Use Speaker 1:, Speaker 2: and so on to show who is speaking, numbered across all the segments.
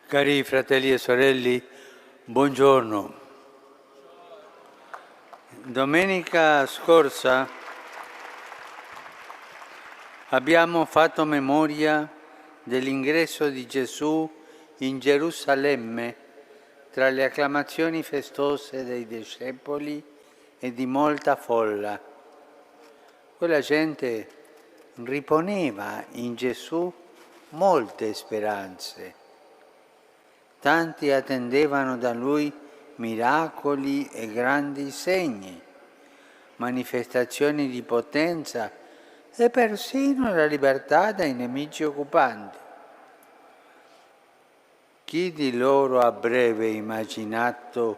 Speaker 1: Cari fratelli e sorelle, buongiorno. Domenica scorsa abbiamo fatto memoria dell'ingresso di Gesù in Gerusalemme tra le acclamazioni festose dei discepoli e di molta folla. Quella gente riponeva in Gesù molte speranze. Tanti attendevano da Lui miracoli e grandi segni, manifestazioni di potenza e persino la libertà dai nemici occupanti. Chi di loro avrebbe immaginato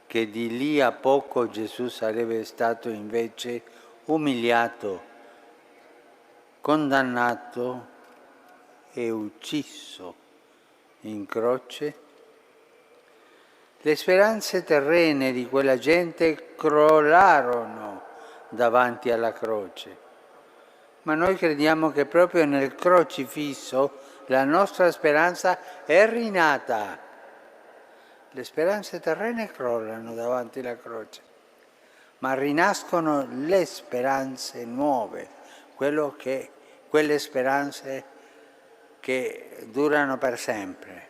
Speaker 1: che di lì a poco Gesù sarebbe stato invece umiliato, condannato e ucciso in croce? Le speranze terrene di quella gente crollarono davanti alla croce, ma noi crediamo che proprio nel crocifisso la nostra speranza è rinata. Le speranze terrene crollano davanti alla croce, ma rinascono le speranze nuove, quelle speranze che durano per sempre.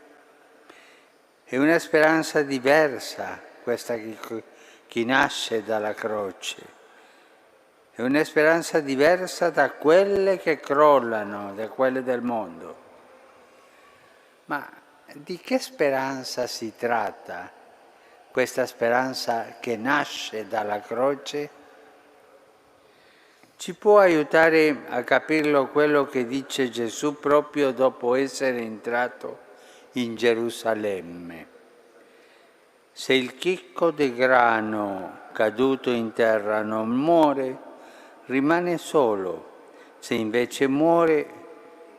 Speaker 1: È una speranza diversa questa che nasce dalla croce. È una speranza diversa da quelle che crollano, da quelle del mondo. Ma di che speranza si tratta? Questa speranza che nasce dalla croce? Ci può aiutare a capirlo quello che dice Gesù proprio dopo essere entrato in Gerusalemme. Se il chicco di grano caduto in terra non muore, rimane solo. Se invece muore,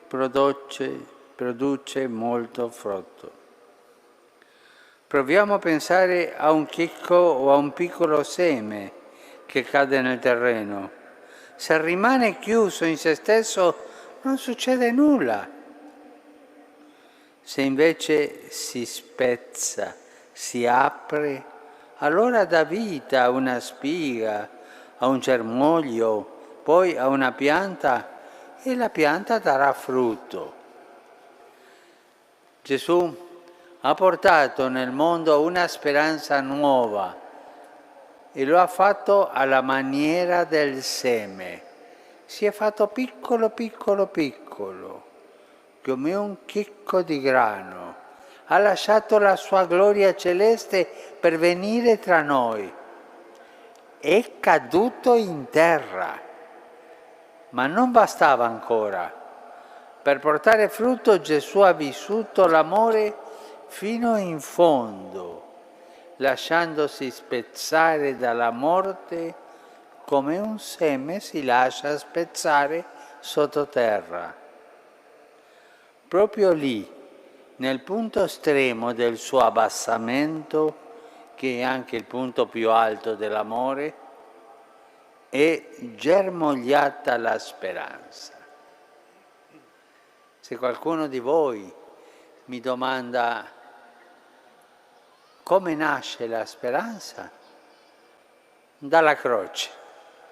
Speaker 1: produce molto frutto. Proviamo a pensare a un chicco o a un piccolo seme che cade nel terreno. Se rimane chiuso in se stesso non succede nulla. Se invece si spezza, si apre, allora dà vita a una spiga, a un germoglio, poi a una pianta e la pianta darà frutto. Gesù ha portato nel mondo una speranza nuova e lo ha fatto alla maniera del seme. Si è fatto piccolo, piccolo, piccolo, come un chicco di grano. Ha lasciato la sua gloria celeste per venire tra noi. È caduto in terra, ma non bastava ancora. Per portare frutto Gesù ha vissuto l'amore fino in fondo, lasciandosi spezzare dalla morte come un seme si lascia spezzare sottoterra. Proprio lì, nel punto estremo del suo abbassamento, che è anche il punto più alto dell'amore, è germogliata la speranza. Se qualcuno di voi mi domanda come nasce la speranza, dalla croce.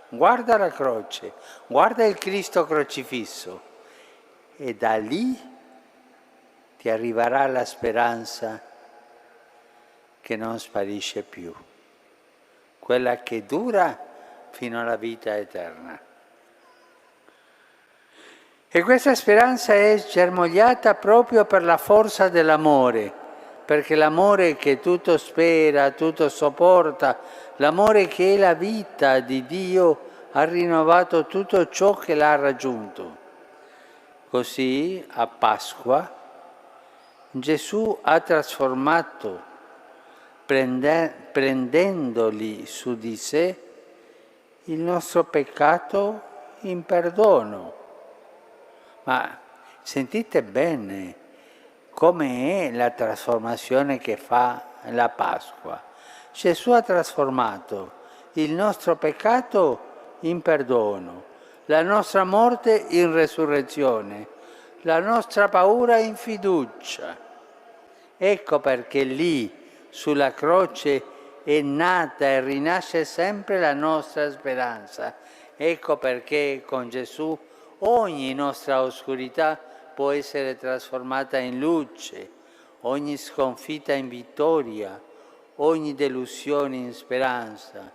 Speaker 1: Guarda la croce, guarda il Cristo crocifisso e da lì ti arriverà la speranza che non sparisce più, quella che dura fino alla vita eterna. E questa speranza è germogliata proprio per la forza dell'amore, perché l'amore che tutto spera, tutto sopporta, l'amore che è la vita di Dio ha rinnovato tutto ciò che l'ha raggiunto. Così a Pasqua Gesù ha trasformato, prendendoli su di sé, il nostro peccato in perdono. Ma sentite bene come è la trasformazione che fa la Pasqua. Gesù ha trasformato il nostro peccato in perdono, la nostra morte in resurrezione, la nostra paura in fiducia. Ecco perché lì, sulla croce, è nata e rinasce sempre la nostra speranza. Ecco perché con Gesù ogni nostra oscurità può essere trasformata in luce, ogni sconfitta in vittoria, ogni delusione in speranza.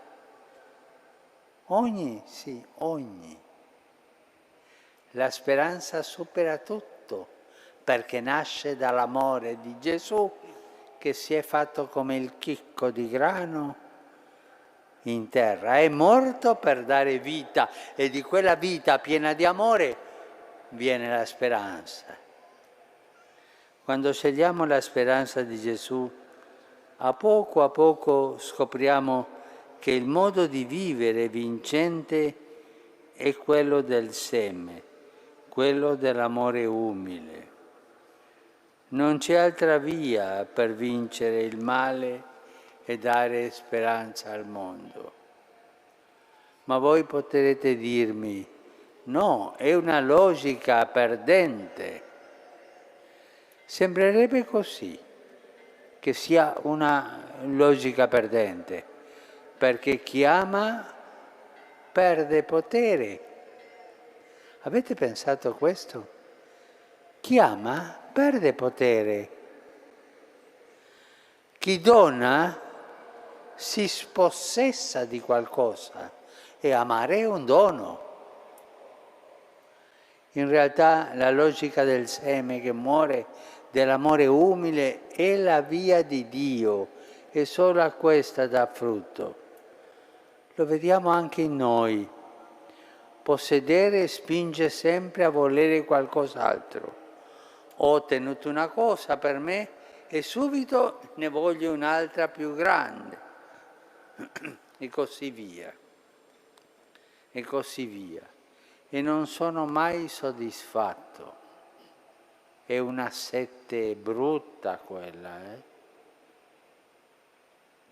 Speaker 1: Ogni. La speranza supera tutto, perché nasce dall'amore di Gesù che si è fatto come il chicco di grano in terra. È morto per dare vita e di quella vita piena di amore viene la speranza. Quando scegliamo la speranza di Gesù, a poco scopriamo che il modo di vivere vincente è quello del seme, quello dell'amore umile. Non c'è altra via per vincere il male e dare speranza al mondo. Ma voi potrete dirmi, no, è una logica perdente. Sembrerebbe così, che sia una logica perdente, perché chi ama perde potere. Avete pensato a questo? Chi ama perde potere. Chi dona si spossessa di qualcosa e amare è un dono. In realtà la logica del seme che muore, dell'amore umile, è la via di Dio e solo a questa dà frutto. Lo vediamo anche in noi. Possedere spinge sempre a volere qualcos'altro. Ho ottenuto una cosa per me e subito ne voglio un'altra più grande. E così via. E così via. E non sono mai soddisfatto. È una sete brutta quella,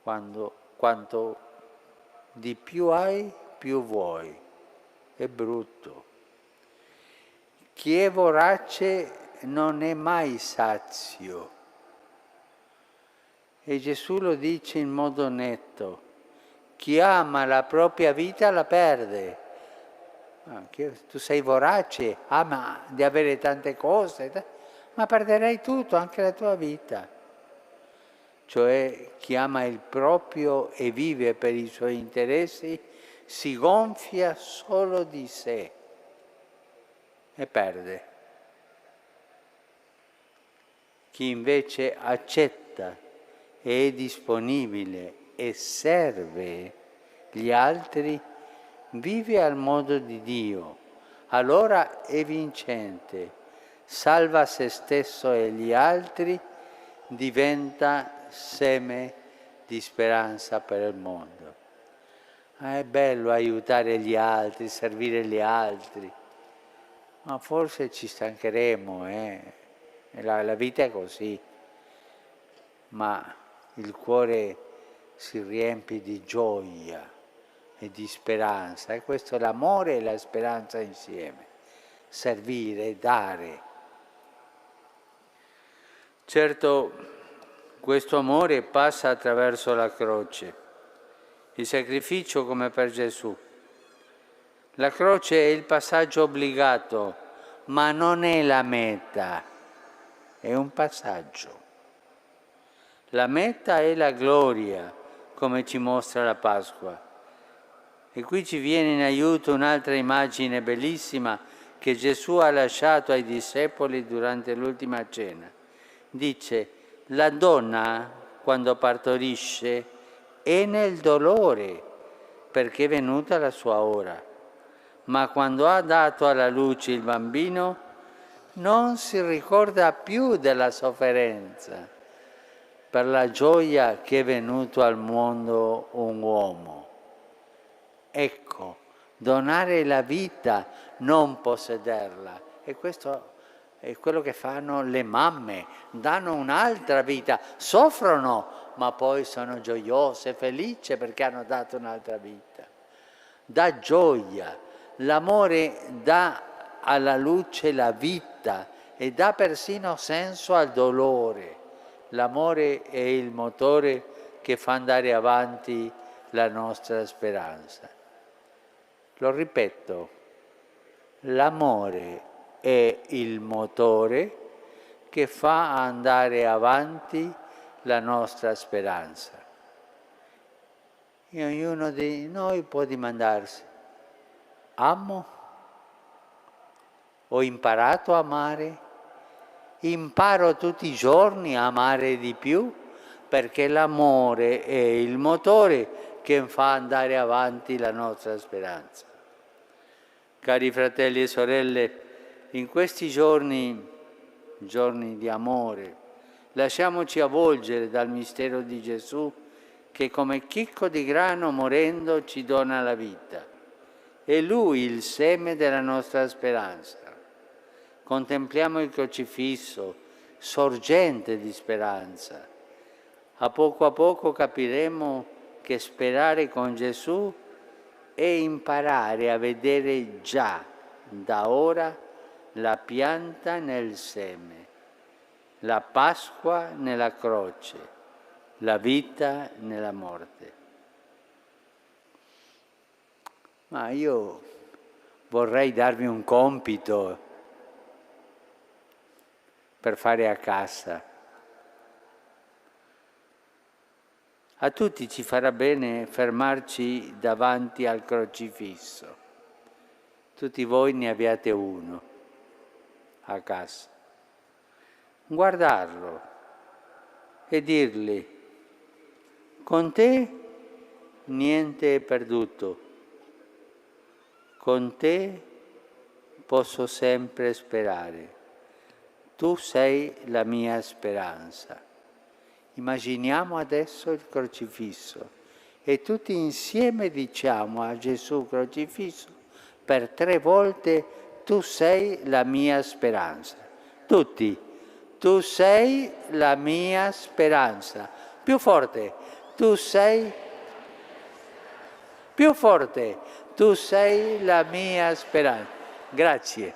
Speaker 1: Quanto di più hai, più vuoi. È brutto. Chi è vorace non è mai sazio. E Gesù lo dice in modo netto. Chi ama la propria vita la perde. Tu sei vorace, ama di avere tante cose, ma perderai tutto, anche la tua vita. Cioè chi ama il proprio e vive per i suoi interessi si gonfia solo di sé e perde. Chi invece accetta, è disponibile e serve gli altri, vive al modo di Dio, allora è vincente, salva se stesso e gli altri, diventa seme di speranza per il mondo. È bello aiutare gli altri, servire gli altri, ma forse ci stancheremo, la vita è così, ma il cuore si riempie di gioia e di speranza, e questo è l'amore e la speranza insieme, servire, dare. Certo, questo amore passa attraverso la croce, il sacrificio come per Gesù. La croce è il passaggio obbligato, ma non è la meta, è un passaggio. La meta è la gloria, come ci mostra la Pasqua. E qui ci viene in aiuto un'altra immagine bellissima che Gesù ha lasciato ai discepoli durante l'ultima cena. Dice, la donna, quando partorisce, è nel dolore, perché è venuta la sua ora. Ma quando ha dato alla luce il bambino, non si ricorda più della sofferenza, per la gioia che è venuto al mondo un uomo. Ecco, donare la vita, non possederla. E questo è quello che fanno le mamme, danno un'altra vita, soffrono, ma poi sono gioiose, felici perché hanno dato un'altra vita. Dà gioia, l'amore dà alla luce la vita e dà persino senso al dolore. L'amore è il motore che fa andare avanti la nostra speranza. Lo ripeto, l'amore è il motore che fa andare avanti la nostra speranza. E ognuno di noi può domandarsi: amo? Ho imparato a amare? Imparo tutti i giorni a amare di più? Perché l'amore è il motore che fa andare avanti la nostra speranza. Cari fratelli e sorelle, in questi giorni di amore, lasciamoci avvolgere dal mistero di Gesù che come chicco di grano morendo ci dona la vita. È Lui il seme della nostra speranza. Contempliamo il crocifisso, sorgente di speranza. A poco capiremo che sperare con Gesù è imparare a vedere già da ora la pianta nel seme, la Pasqua nella croce, la vita nella morte. Ma io vorrei darvi un compito per fare a casa. A tutti ci farà bene fermarci davanti al crocifisso. Tutti voi ne abbiate uno a casa. Guardarlo e dirgli: con te niente è perduto, con te posso sempre sperare, tu sei la mia speranza. Immaginiamo adesso il crocifisso e tutti insieme diciamo a Gesù crocifisso per 3 volte: tu sei la mia speranza. Tutti, tu sei la mia speranza. Più forte, tu sei, più forte, tu sei la mia speranza. Grazie.